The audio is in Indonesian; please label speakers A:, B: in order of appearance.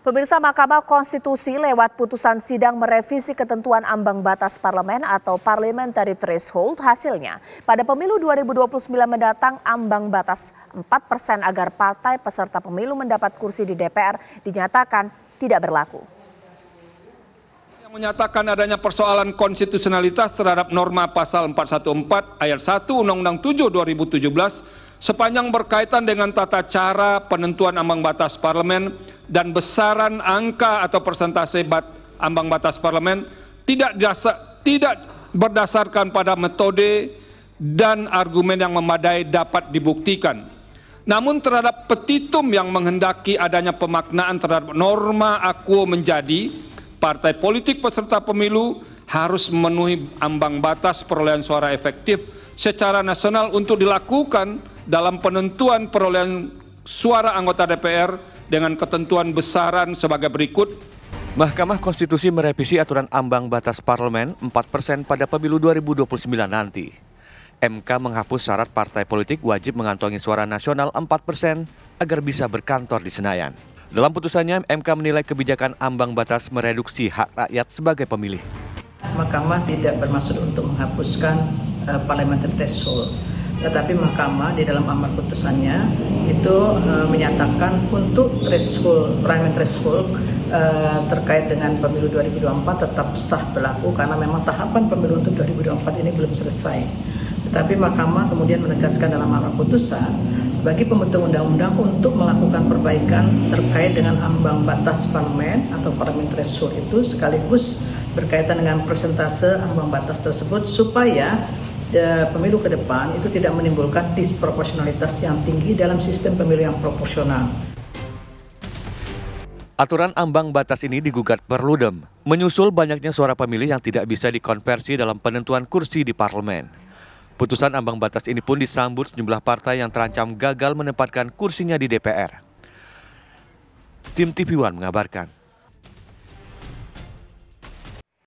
A: Pemirsa, Mahkamah Konstitusi lewat putusan sidang merevisi ketentuan ambang batas parlemen atau parliamentary threshold. Hasilnya, pada pemilu 2029 mendatang ambang batas 4% agar partai peserta pemilu mendapat kursi di DPR dinyatakan tidak berlaku.
B: Yang menyatakan adanya persoalan konstitusionalitas terhadap norma pasal 414 ayat 1 Undang-Undang 7 2017 sepanjang berkaitan dengan tata cara penentuan ambang batas parlemen dan besaran angka atau persentase ambang batas parlemen tidak berdasarkan pada metode dan argumen yang memadai dapat dibuktikan. Namun terhadap petitum yang menghendaki adanya pemaknaan terhadap norma akuo menjadi partai politik peserta pemilu harus memenuhi ambang batas perolehan suara efektif secara nasional untuk dilakukan dalam penentuan perolehan suara anggota DPR dengan ketentuan besaran sebagai berikut.
C: Mahkamah Konstitusi merevisi aturan ambang batas parlemen 4% pada pemilu 2029 nanti. MK menghapus syarat partai politik wajib mengantongi suara nasional 4% agar bisa berkantor di Senayan. Dalam putusannya, MK menilai kebijakan ambang batas mereduksi hak rakyat sebagai pemilih.
D: Mahkamah tidak bermaksud untuk menghapuskan parliamentary threshold. Tetapi Mahkamah di dalam amar putusannya itu menyatakan untuk threshold, parliamentary threshold terkait dengan pemilu 2024 tetap sah berlaku karena memang tahapan pemilu untuk 2024 ini belum selesai. Tetapi Mahkamah kemudian menegaskan dalam amar putusan bagi pembentuk undang-undang untuk melakukan perbaikan terkait dengan ambang batas parlemen atau parliamentary threshold itu sekaligus berkaitan dengan persentase ambang batas tersebut supaya pemilu ke depan itu tidak menimbulkan disproporsionalitas yang tinggi dalam sistem pemilu yang proporsional.
C: Aturan ambang batas ini digugat Perludem, menyusul banyaknya suara pemilih yang tidak bisa dikonversi dalam penentuan kursi di parlemen. Putusan ambang batas ini pun disambut sejumlah partai yang terancam gagal menempatkan kursinya di DPR. Tim TV One mengabarkan.